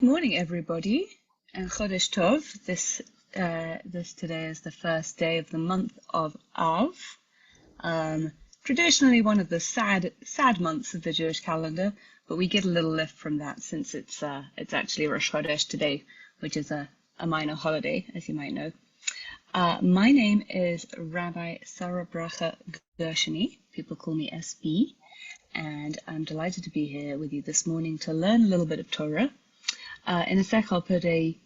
Morning, everybody, and Chodesh Tov. This today is the first day of the month of Av. Traditionally, one of the sad months of the Jewish calendar, but we get a little lift from that since it's actually Rosh Chodesh today, which is a minor holiday, as you might know. My name is Rabbi Sarah Bracha Gershuny. People call me SB, and I'm delighted to be here with you this morning to learn a little bit of Torah. In a sec, I'll put a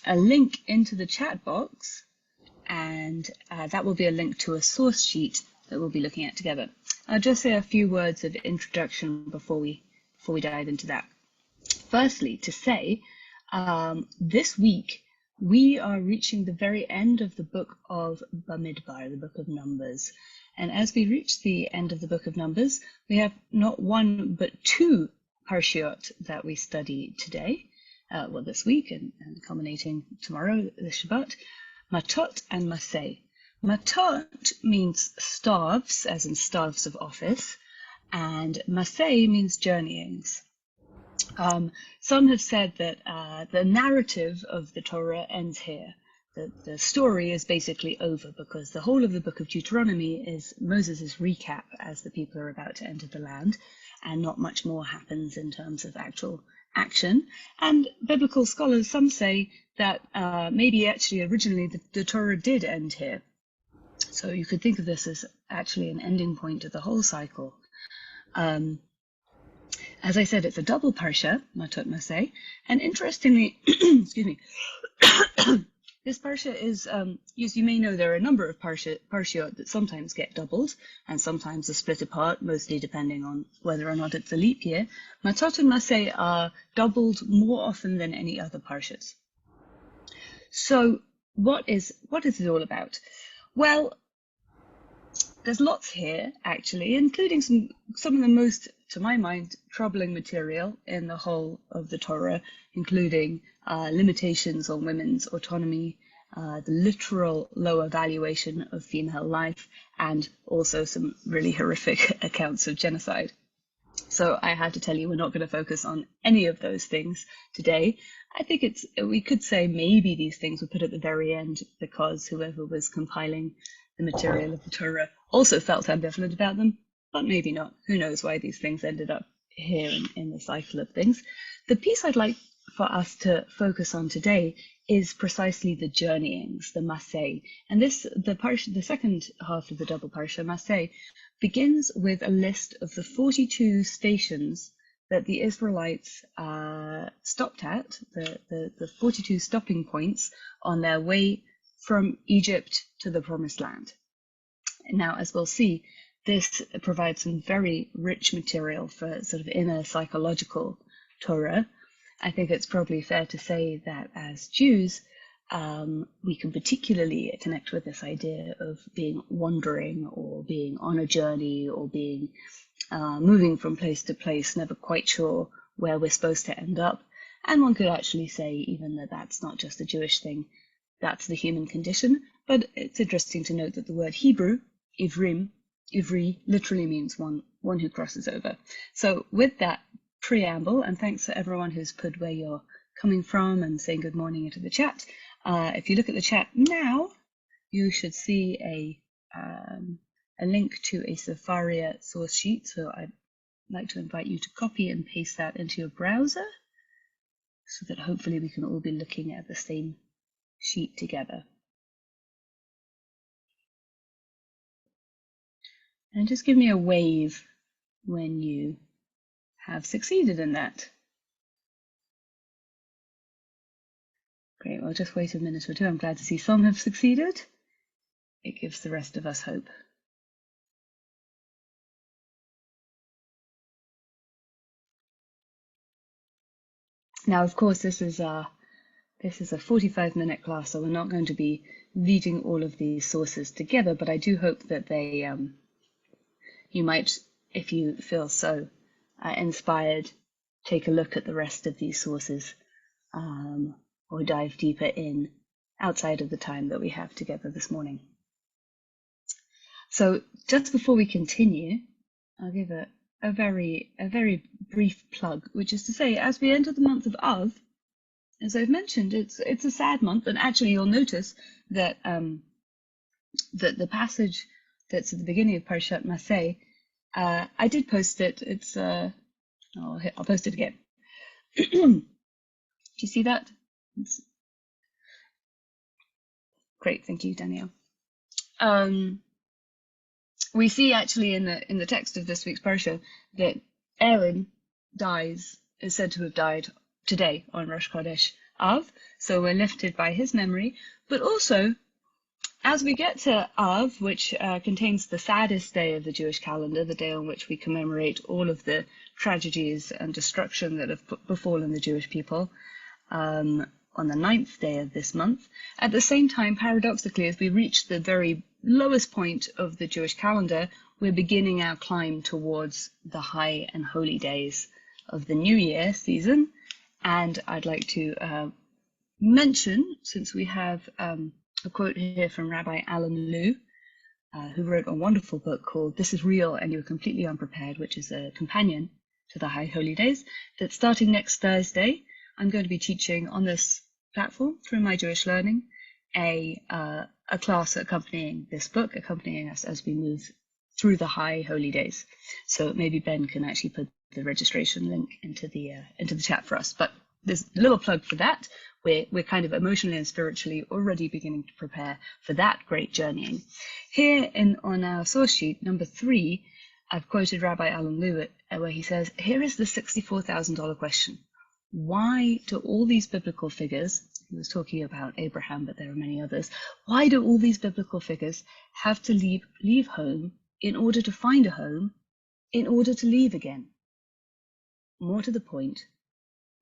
link into the chat box, and that will be a link to a source sheet that we'll be looking at together. I'll just say a few words of introduction before we dive into that. Firstly, to say, this week we are reaching the very end of the book of Bamidbar, the book of Numbers. And as we reach the end of the book of Numbers, we have not one but two Parshiot that we study today, this week and culminating tomorrow, the Shabbat, Matot and Massei. Matot means staves, as in staves of office, and Massei means journeyings. Some have said that the narrative of the Torah ends here. The story is basically over because the whole of the book of Deuteronomy is Moses' recap as the people are about to enter the land, and not much more happens in terms of actual action. And biblical scholars, some say that maybe actually originally the Torah did end here. So you could think of this as actually an ending point to the whole cycle. As I said, it's a double parsha, Matot-Masei, and interestingly, excuse me, this parsha is, as you may know, there are a number of parshiot that sometimes get doubled and sometimes are split apart, mostly depending on whether or not it's a leap year. Matot and Massei are doubled more often than any other parshas. So what is it all about? Well, there's lots here, actually, including some of the most, to my mind, troubling material in the whole of the Torah, including limitations on women's autonomy, the literal lower valuation of female life, and also some really horrific accounts of genocide. So I had to tell you, we're not going to focus on any of those things today. I think we could say maybe these things were put at the very end because whoever was compiling the material of the Torah also felt ambivalent about them, but maybe not. Who knows why these things ended up here in the cycle of things. The piece I'd like for us to focus on today is precisely the journeyings, the Massei. And the second half of the double parsha, Massei, begins with a list of the 42 stations that the Israelites stopped at, the 42 stopping points on their way from Egypt to the Promised Land. Now, as we'll see, this provides some very rich material for sort of inner psychological Torah. I think it's probably fair to say that as Jews, we can particularly connect with this idea of being wandering or being on a journey or being moving from place to place, never quite sure where we're supposed to end up. And one could actually say even that that's not just a Jewish thing, that's the human condition. But it's interesting to note that the word Hebrew, Ivri, literally means one who crosses over. So with that preamble, and thanks to everyone who's put where you're coming from and saying good morning into the chat. If you look at the chat now, you should see a link to a Sefaria source sheet. So I'd like to invite you to copy and paste that into your browser so that hopefully we can all be looking at the same sheet together. And just give me a wave when you have succeeded in that. Great, well, just wait a minute or two. I'm glad to see some have succeeded. It gives the rest of us hope. Now, of course, this is a 45-minute class, so we're not going to be reading all of these sources together, but I do hope that they, you might, if you feel so inspired, take a look at the rest of these sources or dive deeper in outside of the time that we have together this morning. So just before we continue, I'll give a a very brief plug, which is to say, as we enter the month of Av, as I've mentioned, it's a sad month, and actually you'll notice that that the passage that's at the beginning of Parashat Matot-Masei, I did post it. It's I'll post it again. Do you see that? It's great, thank you, Danielle. We see actually in the text of this week's parsha that Aaron is said to have died today on Rosh Chodesh Av, so we're lifted by his memory. But also, as we get to Av, which contains the saddest day of the Jewish calendar, the day on which we commemorate all of the tragedies and destruction that have befallen the Jewish people, on the 9th day of this month, at the same time, paradoxically, as we reach the very lowest point of the Jewish calendar, we're beginning our climb towards the high and holy days of the New Year season. And I'd like to mention, since we have a quote here from Rabbi Alan Liu, who wrote a wonderful book called This is Real and You're Completely Unprepared, which is a companion to the High Holy Days, that starting next Thursday, I'm going to be teaching on this platform through My Jewish Learning a class accompanying this book, accompanying us as we move through the High Holy Days. So maybe Ben can actually put the registration link into the chat for us. But there's a little plug for that. We're kind of emotionally and spiritually already beginning to prepare for that great journeying. Here on our source sheet, number 3, I've quoted Rabbi Alan Liu where he says, here is the $64,000 question. Why do all these biblical figures, he was talking about Abraham, but there are many others, why do all these biblical figures have to leave home in order to find a home, in order to leave again? More to the point,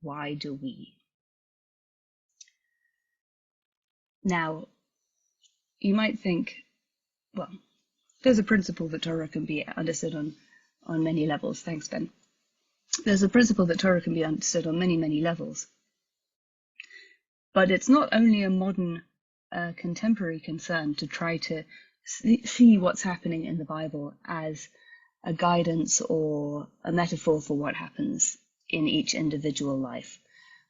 why do we? Now, you might think, well, there's a principle that Torah can be understood on many levels. Thanks, Ben. There's a principle that Torah can be understood on many, many levels. But it's not only a modern, contemporary concern to try to see what's happening in the Bible as a guidance or a metaphor for what happens in each individual life.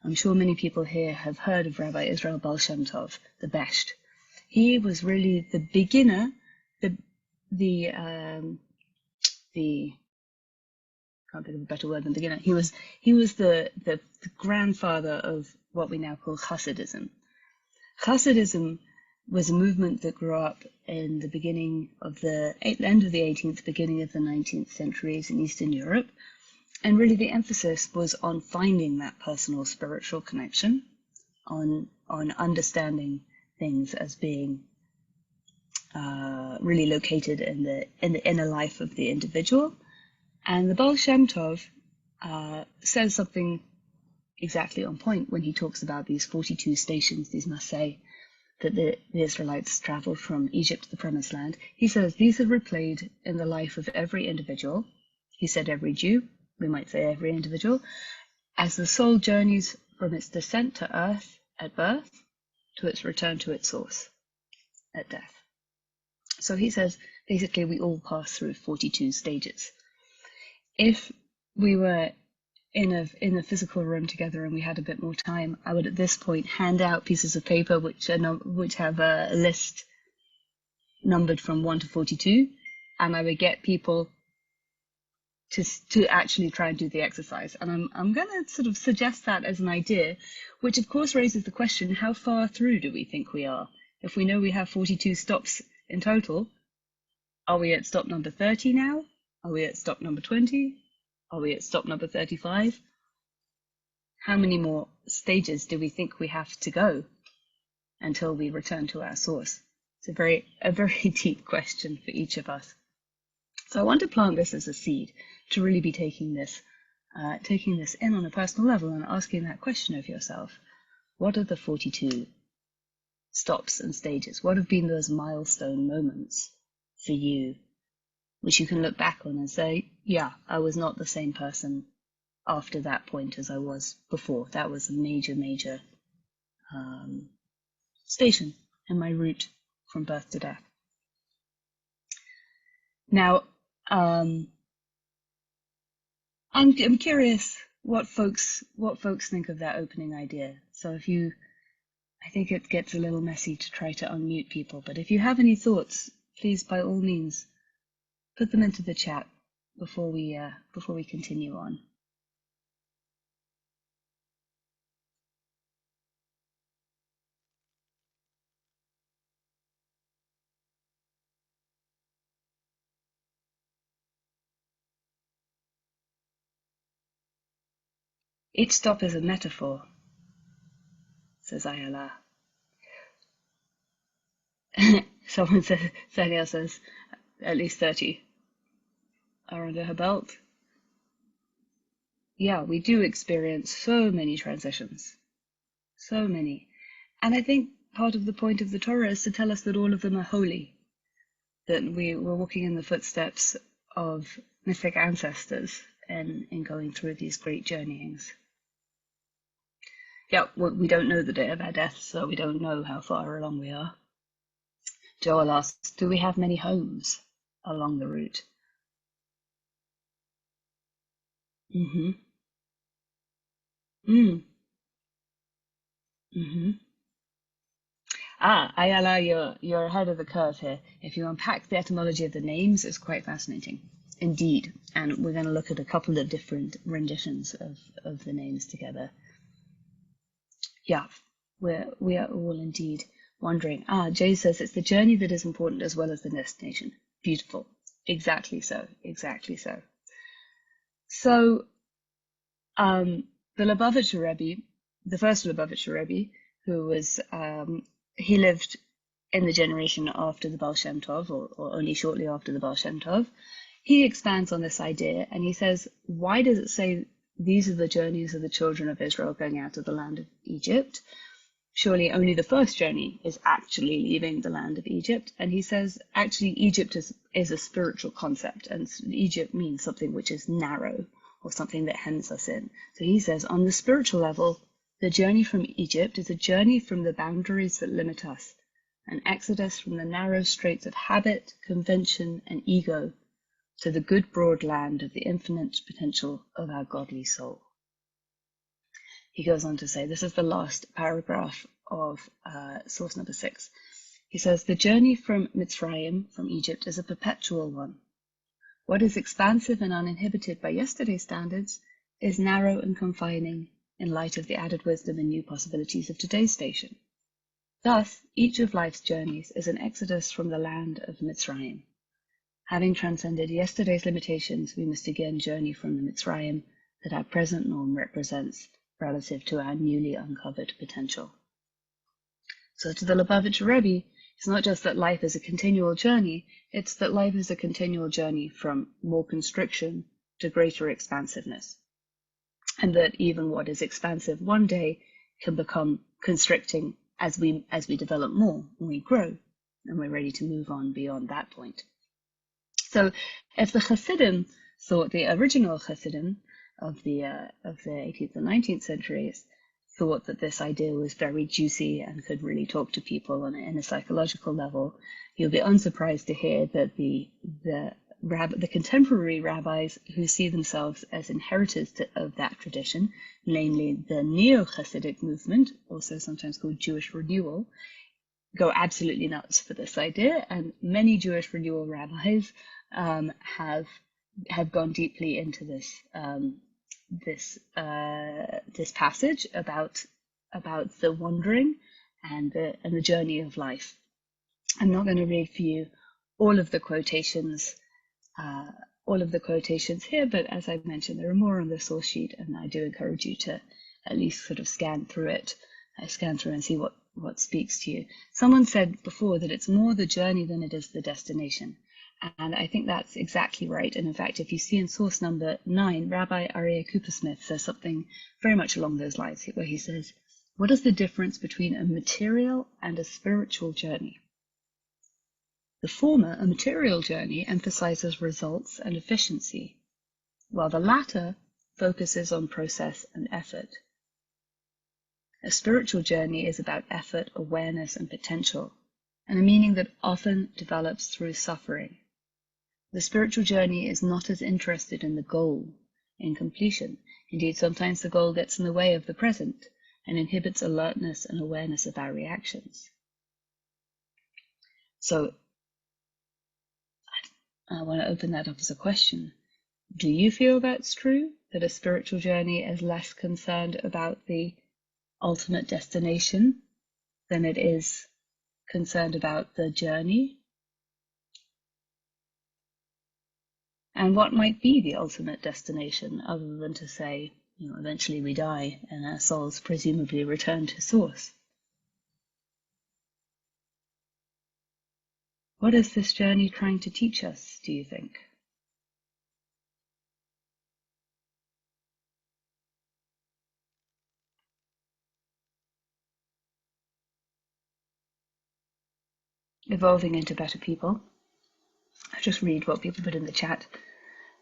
I'm sure many people here have heard of Rabbi Israel Baal Shem Tov, the Besht. He was really the beginner, can't think of a better word than beginner. He was the grandfather of what we now call Hasidism. Hasidism was a movement that grew up in the beginning of the end of the 18th, beginning of the 19th centuries in Eastern Europe. And really the emphasis was on finding that personal spiritual connection, on understanding things as being really located in the inner life of the individual. And the Baal Shem Tov says something exactly on point when he talks about these 42 stations, these Massei, that the Israelites traveled from Egypt to the Promised Land. He says these are replayed in the life of every individual. He said every Jew, we might say every individual, as the soul journeys from its descent to earth at birth to its return to its source at death. So he says, basically, we all pass through 42 stages. If we were in a physical room together and we had a bit more time, I would at this point hand out pieces of paper which have a list numbered from 1 to 42, and I would get people to actually try and do the exercise. And I'm going to sort of suggest that as an idea, which of course raises the question, how far through do we think we are? If we know we have 42 stops in total, are we at stop number 30 now? Are we at stop number 20? Are we at stop number 35? How many more stages do we think we have to go until we return to our source? It's a very deep question for each of us. So I want to plant this as a seed to really be taking this in on a personal level and asking that question of yourself. What are the 42 stops and stages? What have been those milestone moments for you, which you can look back on and say, yeah, I was not the same person after that point as I was before. That was a major station in my route from birth to death. Now, I'm curious what folks think of that opening idea. So I think it gets a little messy to try to unmute people, but if you have any thoughts, please by all means put them into the chat before we continue on. Each stop is a metaphor, says Ayala. Someone says, Daniel says, at least 30 are under her belt. Yeah, we do experience so many transitions. So many. And I think part of the point of the Torah is to tell us that all of them are holy, that we're walking in the footsteps of mythic ancestors in going through these great journeyings. Yeah, we don't know the day of our death, so we don't know how far along we are. Joel asks, do we have many homes along the route? Mm-hmm. Mm. Mm-hmm. Ayala, you're ahead of the curve here. If you unpack the etymology of the names, it's quite fascinating. Indeed. And we're going to look at a couple of different renditions of the names together. Yeah, we are all indeed wondering. Jay says it's the journey that is important as well as the destination. Beautiful. Exactly so. Exactly so. So, the Lubavitcher Rebbe, the first Lubavitcher Rebbe, who was, he lived in the generation after the Baal Shem Tov, or only shortly after the Baal Shem Tov, he expands on this idea and he says, why does it say these are the journeys of the children of Israel going out of the land of Egypt? Surely only the first journey is actually leaving the land of Egypt. And he says, actually, Egypt is a spiritual concept, and Egypt means something which is narrow or something that hems us in. So he says, on the spiritual level, the journey from Egypt is a journey from the boundaries that limit us, an exodus from the narrow straits of habit, convention, and ego to the good broad land of the infinite potential of our godly soul. He goes on to say, this is the last paragraph of source number 6. He says, the journey from Mitzrayim, from Egypt, is a perpetual one. What is expansive and uninhibited by yesterday's standards is narrow and confining in light of the added wisdom and new possibilities of today's station. Thus, each of life's journeys is an exodus from the land of Mitzrayim. Having transcended yesterday's limitations, we must again journey from the Mitzrayim that our present norm represents relative to our newly uncovered potential. So to the Lubavitcher Rebbe, it's not just that life is a continual journey, it's that life is a continual journey from more constriction to greater expansiveness. And that even what is expansive one day can become constricting as we develop more and we grow and we're ready to move on beyond that point. So if the Hasidim thought, the original Hasidim of the 18th and 19th centuries thought that this idea was very juicy and could really talk to people on a psychological level, you'll be unsurprised to hear that the contemporary rabbis who see themselves as inheritors of that tradition, namely the Neo-Hasidic movement, also sometimes called Jewish renewal, go absolutely nuts for this idea, and many Jewish renewal rabbis have gone deeply into this passage about the wandering and the journey of life. I'm not going to read for you all of the quotations here, but as I mentioned, there are more on the source sheet, and I do encourage you to at least sort of scan through and see what speaks to you. Someone said before that it's more the journey than it is the destination. And I think that's exactly right. And in fact, if you see in source number 9, Rabbi Aryeh Coopersmith says something very much along those lines, where he says, what is the difference between a material and a spiritual journey? The former, a material journey, emphasizes results and efficiency, while the latter focuses on process and effort. A spiritual journey is about effort, awareness, and potential, and a meaning that often develops through suffering. The spiritual journey is not as interested in the goal, in completion. Indeed, sometimes the goal gets in the way of the present and inhibits alertness and awareness of our reactions. So I want to open that up as a question. Do you feel that's true? That a spiritual journey is less concerned about the ultimate destination than it is concerned about the journey? And what might be the ultimate destination other than to say, eventually we die and our souls presumably return to source? What is this journey trying to teach us, do you think? Evolving into better people. I just read what people put in the chat.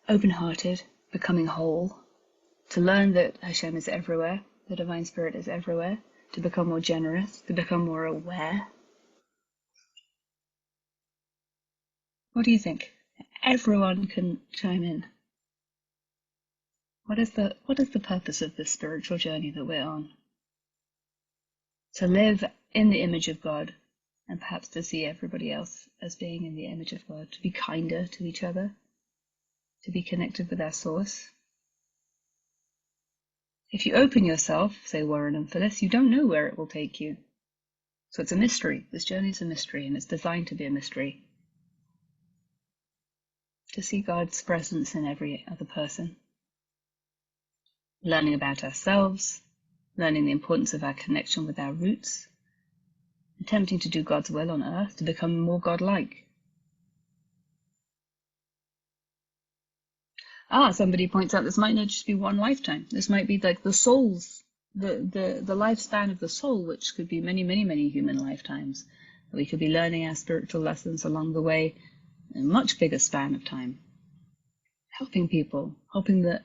Open-hearted, becoming whole, to learn that Hashem is everywhere, the Divine Spirit is everywhere, to become more generous, to become more aware. What do you think? Everyone can chime in. What is the purpose of this spiritual journey that we're on? To live in the image of God, and perhaps to see everybody else as being in the image of God, to be kinder to each other, to be connected with our source. If you open yourself, say Warren and Phyllis, you don't know where it will take you. So it's a mystery. This journey is a mystery, and it's designed to be a mystery. To see God's presence in every other person. Learning about ourselves, learning the importance of our connection with our roots, attempting to do God's will on earth, to become more God-like. Somebody points out this might not just be one lifetime. This might be like the soul's, the lifespan of the soul, which could be many, many, many human lifetimes. We could be learning our spiritual lessons along the way in a much bigger span of time. Helping people, helping the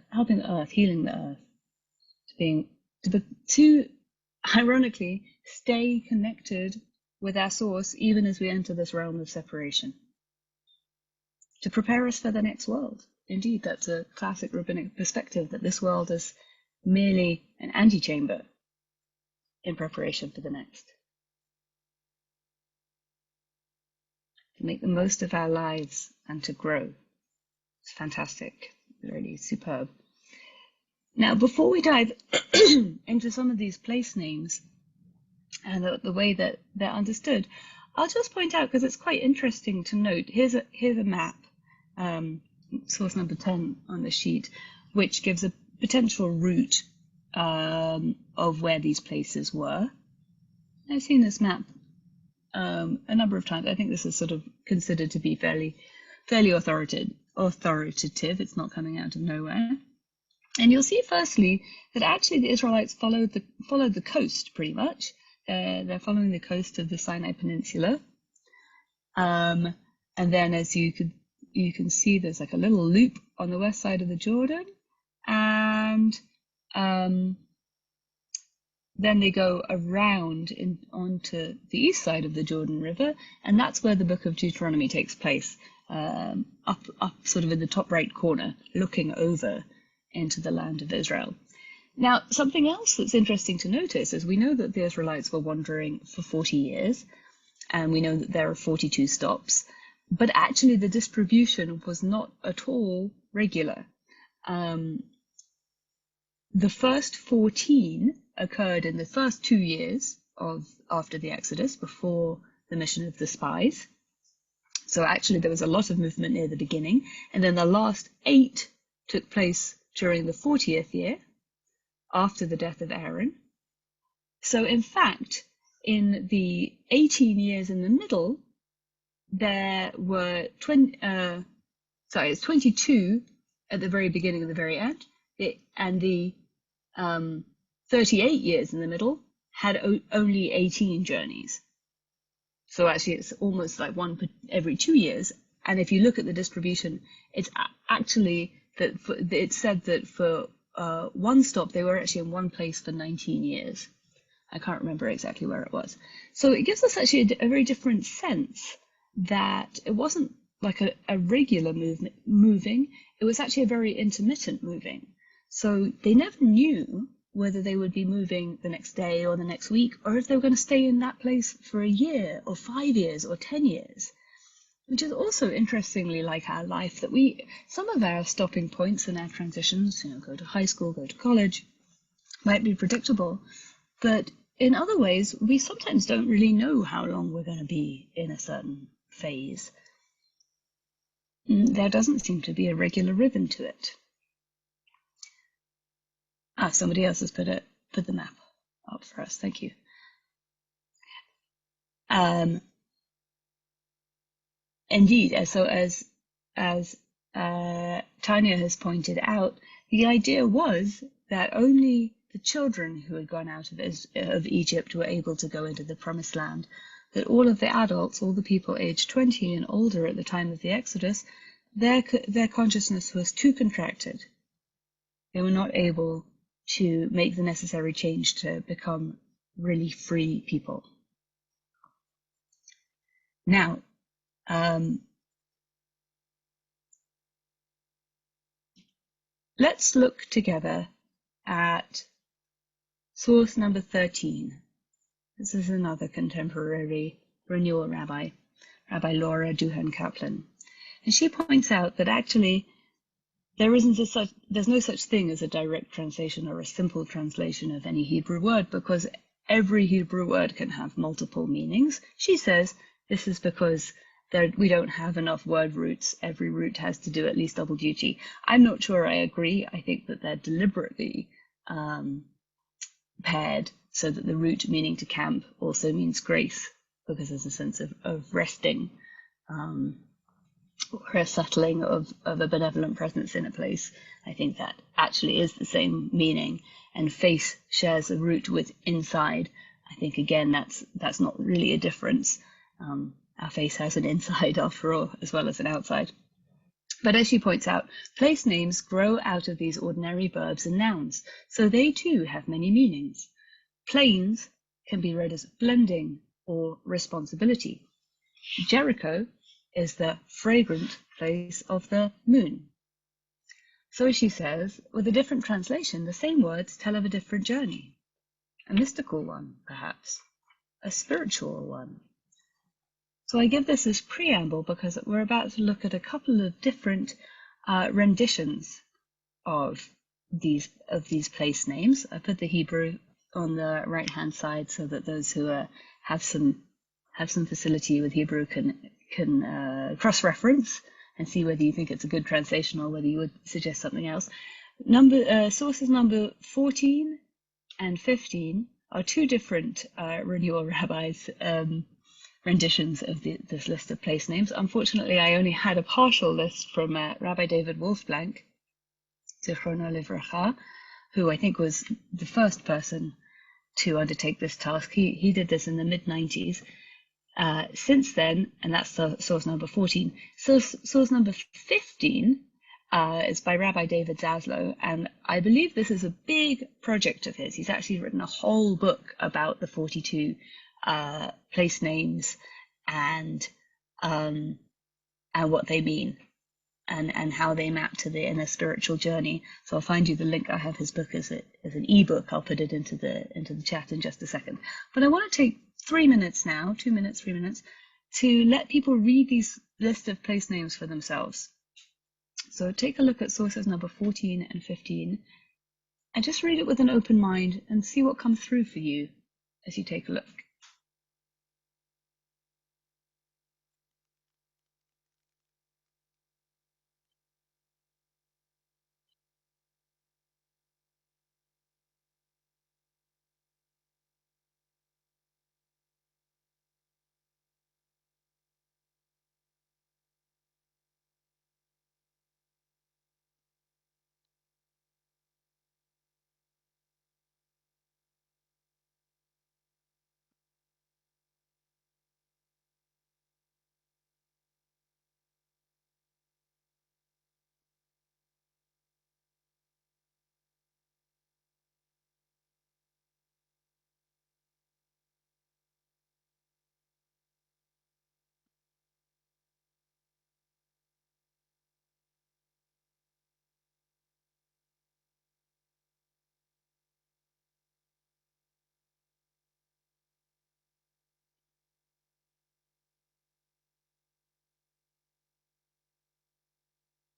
earth, healing the earth, to ironically stay connected with our source even as we enter this realm of separation. To prepare us for the next world. Indeed, that's a classic rabbinic perspective, that this world is merely an antechamber in preparation for the next. To make the most of our lives and to grow. It's fantastic, really superb. Now, before we dive into some of these place names and the way that they're understood, I'll just point out, because it's quite interesting to note, here's a map, source number 10 on the sheet, which gives a potential route of where these places were. I've seen this map a number of times. I think this is sort of considered to be fairly authoritative. It's not coming out of nowhere. And you'll see firstly that actually the Israelites followed the coast pretty much. They're following the coast of the Sinai Peninsula. And then as you can see, there's like a little loop on the west side of the Jordan, and then they go around onto the east side of the Jordan River, and that's where the book of Deuteronomy takes place, up sort of in the top right corner, looking over into the land of Israel. Now, something else that's interesting to notice is we know that the Israelites were wandering for 40 years, and we know that there are 42 stops, but actually the distribution was not at all regular. The first 14 occurred in the first 2 years after the Exodus, before the mission of the spies. So actually there was a lot of movement near the beginning, and then the last 8 took place during the 40th year, after the death of Aaron. So in fact, in the 18 years in the middle, there were 22 at the very beginning and the very end, and the 38 years in the middle had only 18 journeys. So actually it's almost like one every 2 years. And if you look at the distribution, it's actually that it's said that for one stop, they were actually in one place for 19 years. I can't remember exactly where it was. So it gives us actually a very different sense that it wasn't like a regular moving. It was actually a very intermittent moving. So they never knew whether they would be moving the next day or the next week, or if they were going to stay in that place for a year or 5 years or 10 years, which is also interestingly like our life, that some of our stopping points and our transitions, go to high school, go to college, might be predictable, but in other ways, we sometimes don't really know how long we're going to be in a certain phase. There doesn't seem to be a regular rhythm to it. Somebody else has put the map up for us. Thank you. Indeed, so as Tanya has pointed out, the idea was that only the children who had gone out of Egypt were able to go into the Promised Land, that all of the adults, all the people aged 20 and older at the time of the Exodus, their consciousness was too contracted. They were not able to make the necessary change to become really free people. Now, let's look together at source number 13. This is another contemporary renewal rabbi, Rabbi Laura Duhan Kaplan. And she points out that actually there's no such thing as a direct translation or a simple translation of any Hebrew word, because every Hebrew word can have multiple meanings. She says this is because we don't have enough word roots. Every root has to do at least double duty. I'm not sure I agree. I think that they're deliberately paired so that the root meaning to camp also means grace, because there's a sense of resting, or a settling of a benevolent presence in a place. I think that actually is the same meaning. And face shares a root with inside. I think, again, that's not really a difference. Our face has an inside, after all, as well as an outside. But as she points out, place names grow out of these ordinary verbs and nouns, so they too have many meanings. Plains can be read as blending or responsibility. Jericho is the fragrant place of the moon. So she says, with a different translation, the same words tell of a different journey. A mystical one, perhaps. A spiritual one. So I give this as preamble because we're about to look at a couple of different renditions of these place names. I put the Hebrew on the right-hand side so that those who have some facility with Hebrew can cross-reference and see whether you think it's a good translation or whether you would suggest something else. Sources number 14 and 15 are two different renewal rabbis' renditions of this list of place names. Unfortunately, I only had a partial list from Rabbi David Wolfblank, Zichrono Livracha, who I think was the first person to undertake this task. He did this in the mid-90s. Since then, and that's source number 14, source number 15 is by Rabbi David Zaslow, and I believe this is a big project of his. He's actually written a whole book about the 42 place names and what they mean and how they map to the inner spiritual journey. So I'll find you the link. I have his book as an ebook. I'll put it into the chat in just a second. But I want to take 3 minutes now, 2 minutes, 3 minutes, to let people read these list of place names for themselves. So take a look at sources number 14 and 15 and just read it with an open mind and see what comes through for you as you take a look.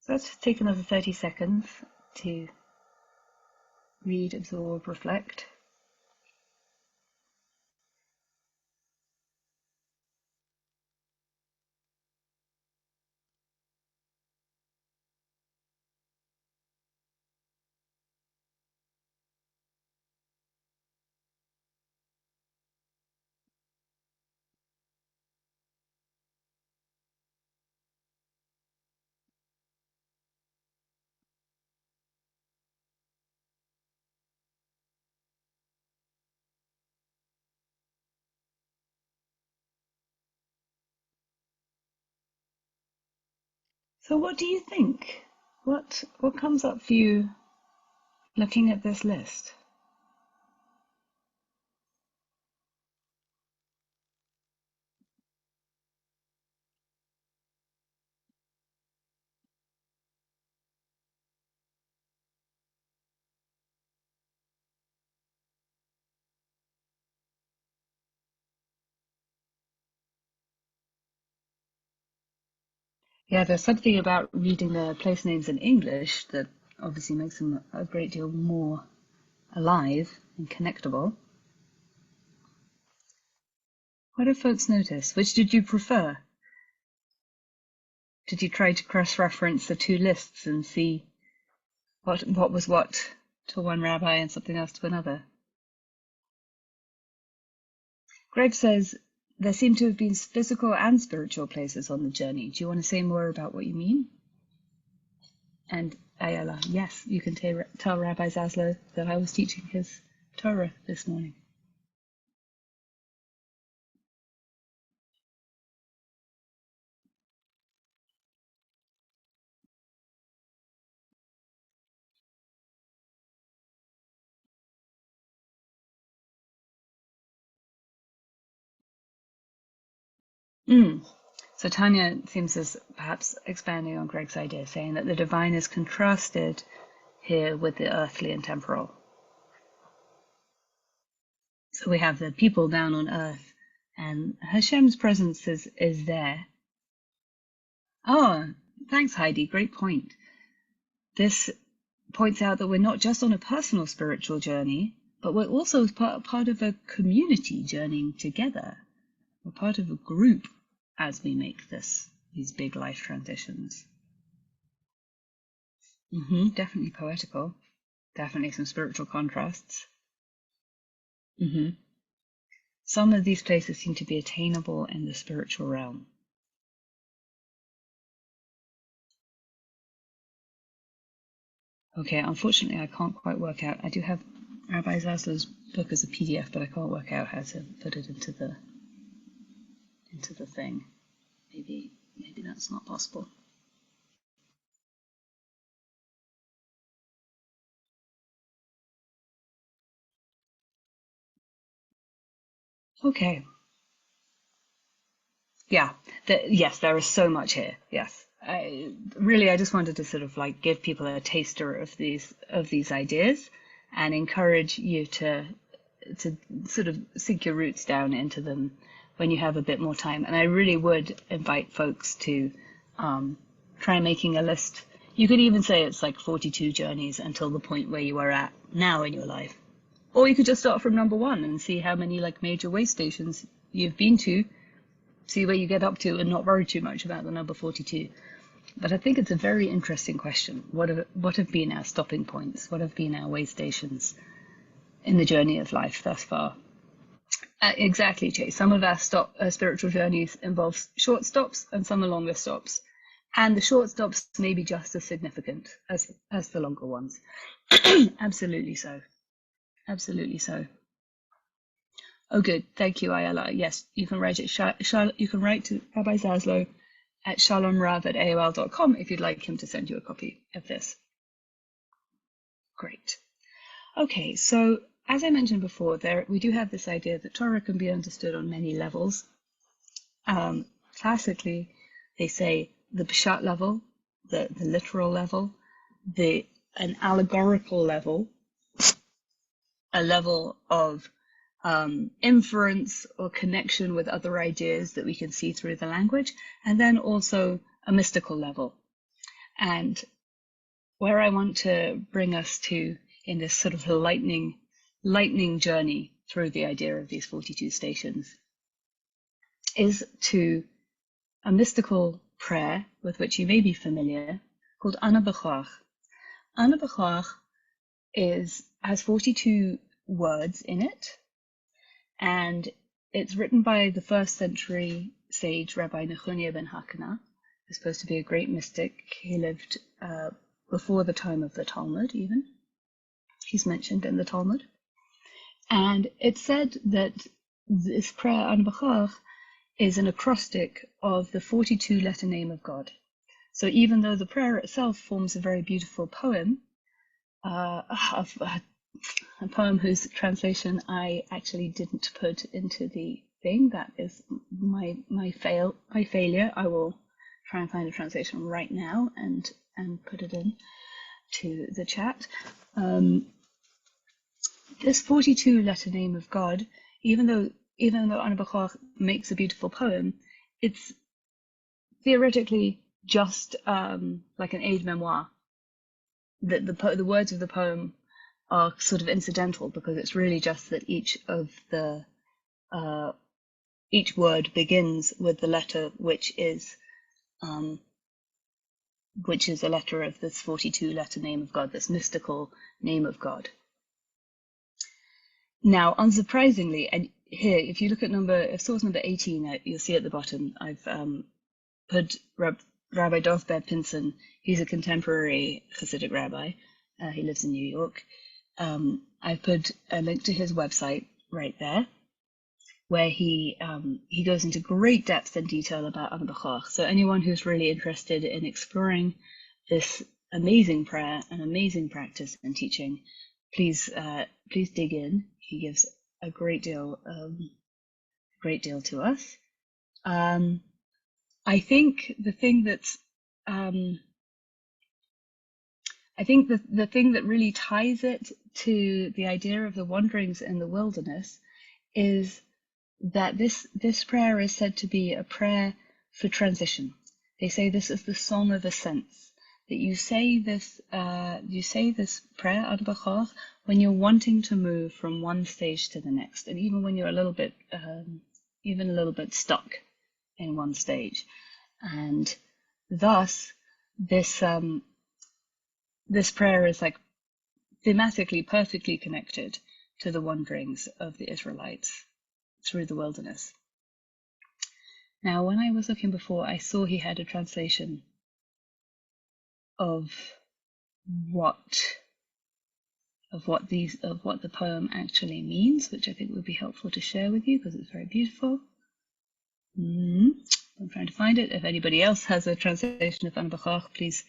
So let's take another 30 seconds to read, absorb, reflect. So what do you think? What comes up for you looking at this list? Yeah, there's something about reading the place names in English that obviously makes them a great deal more alive and connectable. What do folks notice? Which did you prefer? Did you try to cross-reference the two lists and see what was what to one rabbi and something else to another? Greg says there seem to have been physical and spiritual places on the journey. Do you want to say more about what you mean? And Ayala, yes, you can tell Rabbi Zaslow that I was teaching his Torah this morning. So Tanya seems as perhaps expanding on Greg's idea, saying that the divine is contrasted here with the earthly and temporal. So we have the people down on earth, and Hashem's presence is there. Oh, thanks, Heidi. Great point. This points out that we're not just on a personal spiritual journey, but we're also part of a community journeying together. We're part of a group as we make these big life transitions. Definitely poetical. Definitely some spiritual contrasts. Some of these places seem to be attainable in the spiritual realm. Okay, unfortunately, I can't quite work out. I do have Rabbi Zaslow's book as a PDF, but I can't work out how to put it into the thing. Maybe that's not possible. Okay. Yeah. Yes, there is so much here. Yes. I just wanted to sort of like give people a taster of these ideas and encourage you to sort of sink your roots down into them when you have a bit more time. And I really would invite folks to try making a list. You could even say it's like 42 journeys until the point where you are at now in your life. Or you could just start from number 1 and see how many like major way stations you've been to, see where you get up to, and not worry too much about the number 42. But I think it's a very interesting question. What have been our stopping points? What have been our way stations in the journey of life thus far? Exactly, Jay. Some of our spiritual journeys involve short stops and some are longer stops. And the short stops may be just as significant as the longer ones. Absolutely so. Absolutely so. Oh, good. Thank you, Ayala. Yes, you can write you can write to Rabbi Zaslow at shalomrav@aol.com if you'd like him to send you a copy of this. Great. Okay, so as I mentioned before, we do have this idea that Torah can be understood on many levels. Classically, they say the Peshat level, the literal level, an allegorical level, a level of inference or connection with other ideas that we can see through the language, and then also a mystical level. And where I want to bring us to in this sort of lightning journey through the idea of these 42 stations is to a mystical prayer with which you may be familiar called Ana B'Choach. Ana B'Choach has 42 words in it, and it's written by the first century sage Rabbi Nechunya ben Hakana, who's supposed to be a great mystic. He lived before the time of the Talmud even. He's mentioned in the Talmud. And it's said that this prayer Ana B'Choach is an acrostic of the 42 letter name of God. So even though the prayer itself forms a very beautiful poem, a poem whose translation I actually didn't put into the thing, that is my failure. I will try and find a translation right now and put it in to the chat. This 42 letter name of God, even though Ana B'Choach makes a beautiful poem, it's theoretically just like an aide-memoire. The words of the poem are sort of incidental because it's really just that each word begins with the letter which is a letter of this 42 letter name of God, this mystical name of God. Now, unsurprisingly, and here, if you look at source number 18, you'll see at the bottom, I've put Rabbi Dov Pinson. He's a contemporary Hasidic rabbi. He lives in New York. I've put a link to his website right there, where he goes into great depth and detail about Ana B'Choach. So anyone who's really interested in exploring this amazing prayer and amazing practice and teaching, please dig in. He gives a great deal to us. I think the thing that really ties it to the idea of the wanderings in the wilderness is that this prayer is said to be a prayer for transition. They say this is the song of ascents. That you say this prayer Ana B'Choach when you're wanting to move from one stage to the next, and even when you're a little bit stuck in one stage, and thus this prayer is like thematically perfectly connected to the wanderings of the Israelites through the wilderness. Now, when I was looking before, I saw he had a translation of what the poem actually means, which I think would be helpful to share with you because it's very beautiful. I'm trying to find it. If anybody else has a translation of Ana B'Choach, please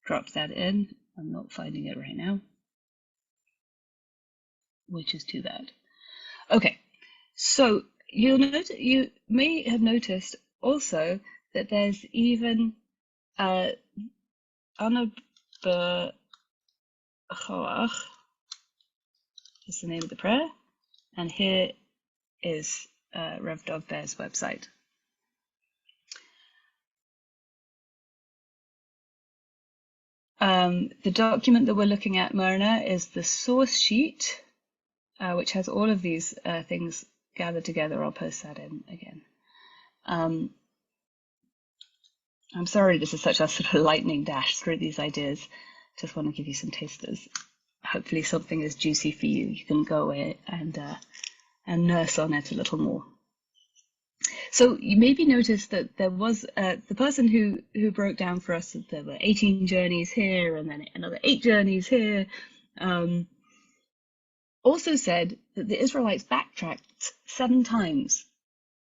drop that in. I'm not finding it right now, which is too bad. Okay, so you may have noticed also that there's even Ana B'Choach is the name of the prayer, and here is Rev Dov Bear's website. The document that we're looking at, Myrna, is the source sheet, which has all of these things gathered together. I'll post that in again. I'm sorry this is such a sort of lightning dash through these ideas. Just want to give you some tasters. Hopefully something is juicy for you. You can go away and nurse on it a little more. So you maybe noticed that there was the person who broke down for us that there were 18 journeys here and then another 8 journeys here, also said that the Israelites backtracked 7 times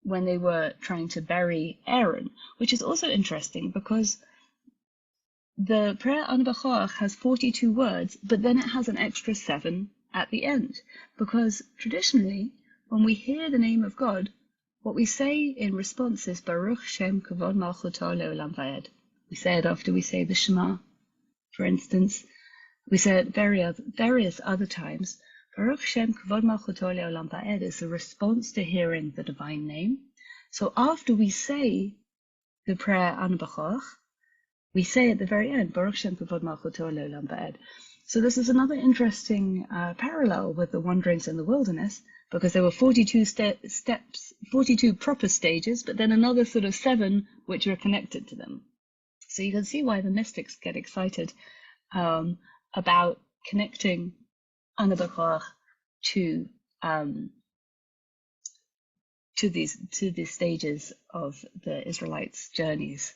when they were trying to bury Aaron, which is also interesting because the prayer Ana B'Choach has 42 words, but then it has an extra 7 at the end, because traditionally when we hear the name of God, what we say in response is Baruch Shem Kavod Malchuto Le'olam Va'ed. We say it after we say the Shema, for instance. We say it various other times. Baruch Shem Kavod Malchuto Le'olam Va'ed is a response to hearing the divine name. So after we say the prayer Ana B'Choach, we say at the very end, Baruch Shem Kavod Malchuto Le'olam Va'ed. So this is another interesting parallel with the wanderings in the wilderness, because there were 42 steps, 42 proper stages, but then another sort of 7 which are connected to them. So you can see why the mystics get excited about connecting Ana B'Korach to these stages of the Israelites' journeys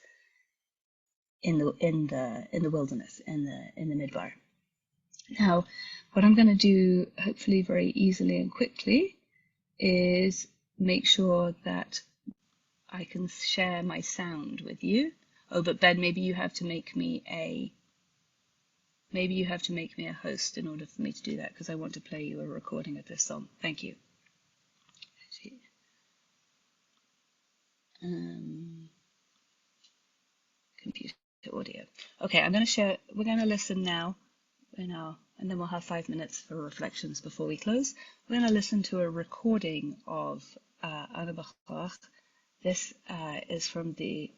in the wilderness, in the Midbar. Now, what I'm going to do, hopefully very easily and quickly, is make sure that I can share my sound with you. Oh, but Ben, maybe you have to make me a host in order for me to do that, because I want to play you a recording of this song. Thank you. Computer audio. Okay, we're going to listen now. And then we'll have 5 minutes for reflections before we close. We're going to listen to a recording of Ana B'Korach. This is from the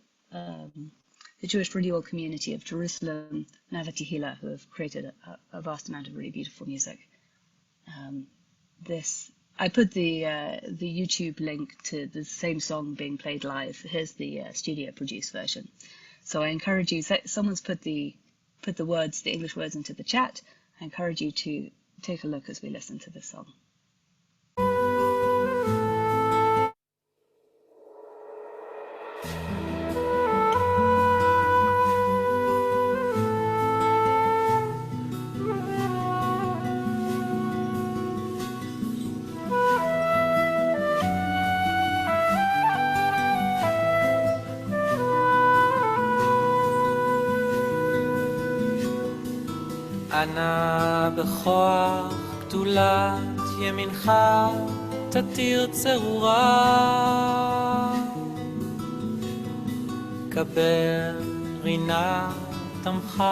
Jewish renewal community of Jerusalem, Nava Tehillah, who have created a vast amount of really beautiful music. I put the YouTube link to the same song being played live. Here's the studio produced version. So I encourage you. Someone's put the words, the English words, into the chat. I encourage you to take a look as we listen to this song. אנא בכוח גדולת ימינך תתיר צרורה קבל רינה תמך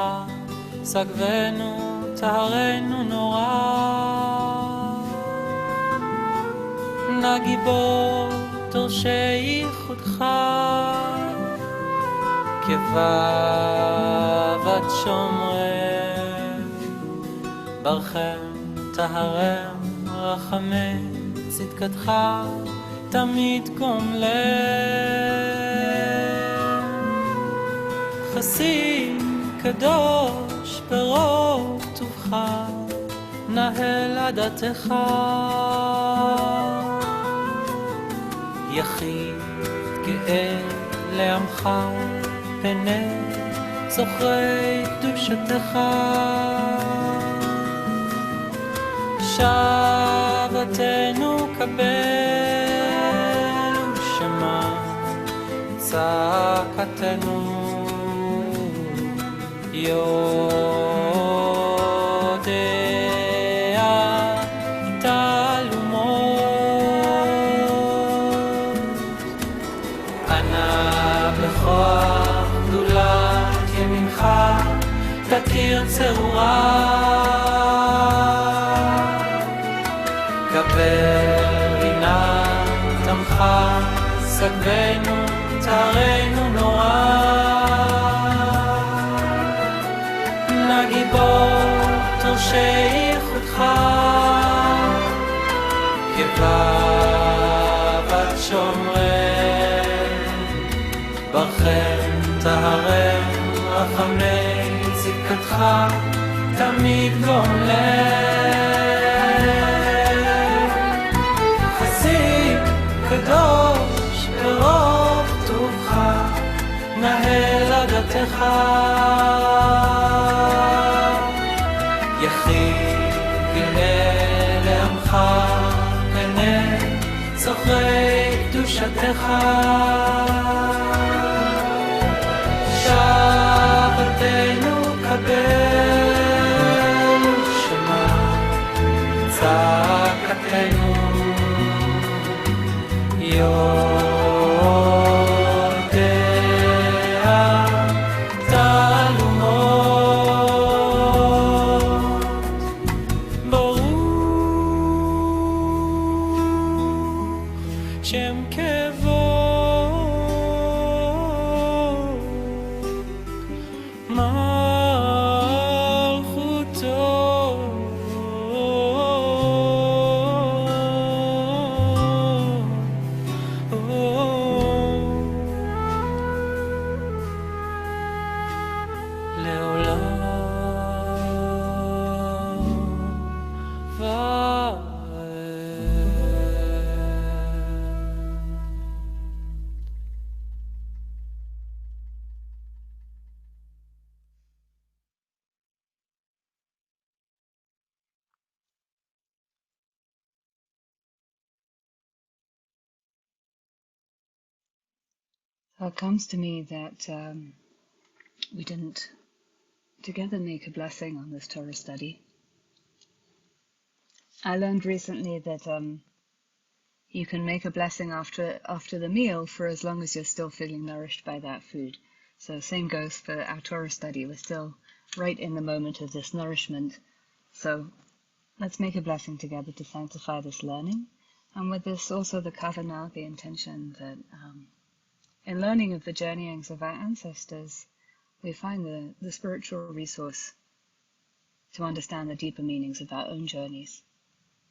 סגבנו טהרנו נורא נא גיבור דורשי ייחודך כבבת שומרי ברכם, טהרם, רחמי צדקתך, תמיד גומלם. חסיד קדוש ברוב טובך, נהל עדתך. יחיד גאה לעמך, פני זוכרי קדושתך. שבתנו קבל ושמע צעקתנו יודע תעלומות אנא בכוח גדולת ימינך תתיר צרורה קבל רינה תמך סגבנו טהרנו נורא נא גיבור דורשי ייחודך כבבת שומרי ברכם טהרם רחמי צדקתך תמיד גומלם קדוש ברוב טובך נהל עדתך יחיד גאה לעמך פני זוכרי קדושתך שבתנו קבל ושמע צעקתנו יודע תעלומות ברוך שם כבוד So it comes to me that we didn't together make a blessing on this Torah study. I learned recently that you can make a blessing after the meal for as long as you're still feeling nourished by that food. So same goes for our Torah study. We're still right in the moment of this nourishment. So let's make a blessing together to sanctify this learning. And with this also the kavanah, the intention that in learning of the journeyings of our ancestors, we find the spiritual resource to understand the deeper meanings of our own journeys.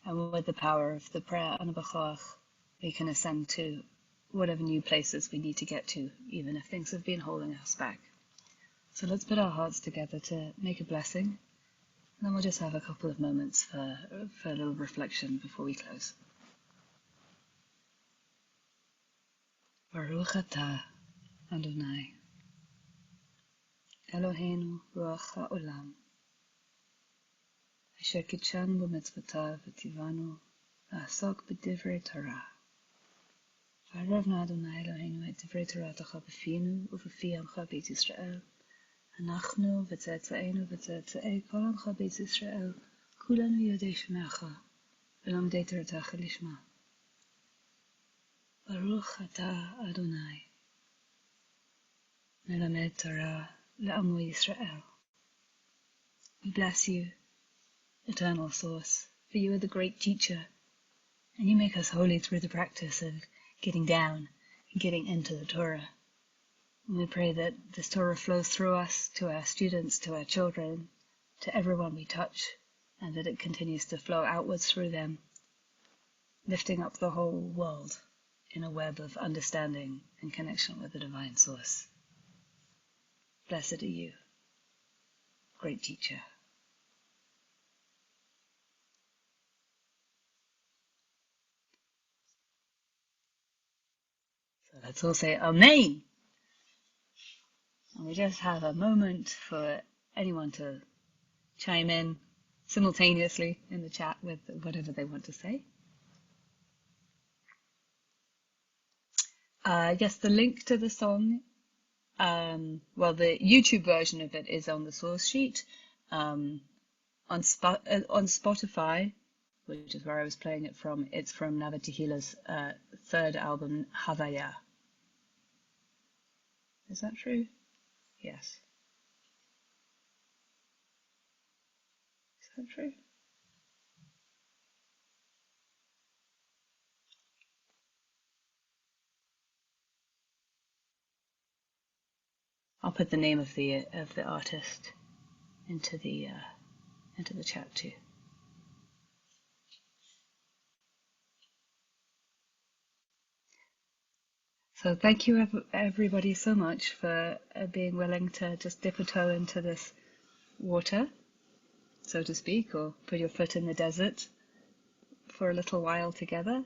And with the power of the prayer and the b'choach, we can ascend to whatever new places we need to get to, even if things have been holding us back. So let's put our hearts together to make a blessing, and then we'll just have a couple of moments for a little reflection before we close. Baruch atah Adonai, Eloheinu ruach ha'olam, asher kitshanu b'mitzvotav v'tivanu la'asok b'divrei Torah. וערבנו אדוני אלוהינו את דברי תורתך בפינו ובפי עמך בית ישראל. אנחנו וצאצאינו וצאצאי כל עמך בית ישראל, כולנו יודעי שמך ולומדי תורתך לשמה. ברוך אתה אדוני, מלמד תורה לעמו ישראל. We bless you, eternal source, for you are the great teacher, and you make us holy through the practice of getting down and getting into the Torah. And we pray that this Torah flows through us to our students, to our children, to everyone we touch, and that it continues to flow outwards through them, lifting up the whole world in a web of understanding and connection with the divine source. Blessed are you, great teacher. So let's all say Amen. And we just have a moment for anyone to chime in simultaneously in the chat with whatever they want to say. Yes, the link to the song, well, the YouTube version of it is on the source sheet. On Spotify, which is where I was playing it from, it's from Nava Tehila's third album, Havaya. Is that true? Yes. Is that true? I'll put the name of the artist into the chat too. So thank you everybody so much for being willing to just dip a toe into this water, so to speak, or put your foot in the desert for a little while together.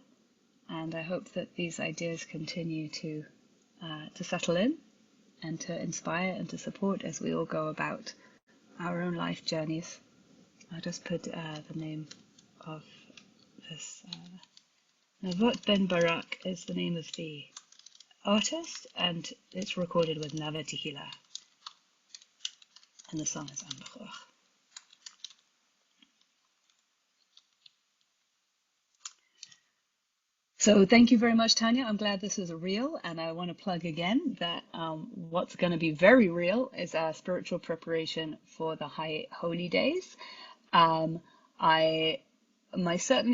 And I hope that these ideas continue to settle in and to inspire and to support as we all go about our own life journeys. I'll just put the name of this. Navot Ben Barak is the name of the artist, and it's recorded with Nava Tehila. And the song is Am B'choach. So thank you very much, Tanya. I'm glad this is real, and I want to plug again that what's going to be very real is our spiritual preparation for the High Holy Days. Certainly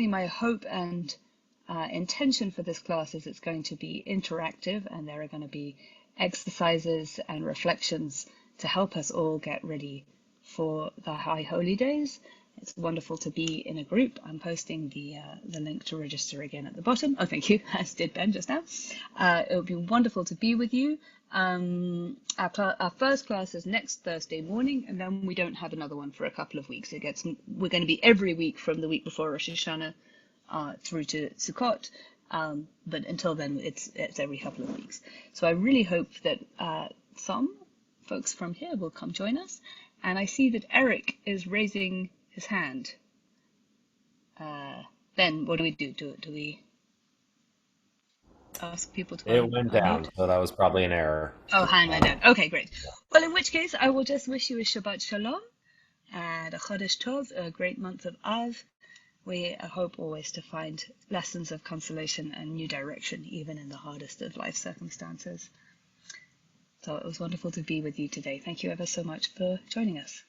my hope and intention for this class is it's going to be interactive, and there are going to be exercises and reflections to help us all get ready for the High Holy Days. It's wonderful to be in a group. I'm posting the link to register again at the bottom. Oh, thank you, as did Ben just now. It would be wonderful to be with you. Our first class is next Thursday morning, and then we don't have another one for a couple of weeks. We're going to be every week from the week before Rosh Hashanah through to Sukkot, but until then it's every couple of weeks. So I really hope that some folks from here will come join us. And I see that Eric is raising his hand. Ben, what do we do? Do we? ask people to It went unmute? down, so that was probably an error. Oh, hand went down. Okay, great. Well, in which case, I will just wish you a Shabbat Shalom and a Chodesh Tov, a great month of Av. We hope always to find lessons of consolation and new direction, even in the hardest of life circumstances. So it was wonderful to be with you today. Thank you ever so much for joining us.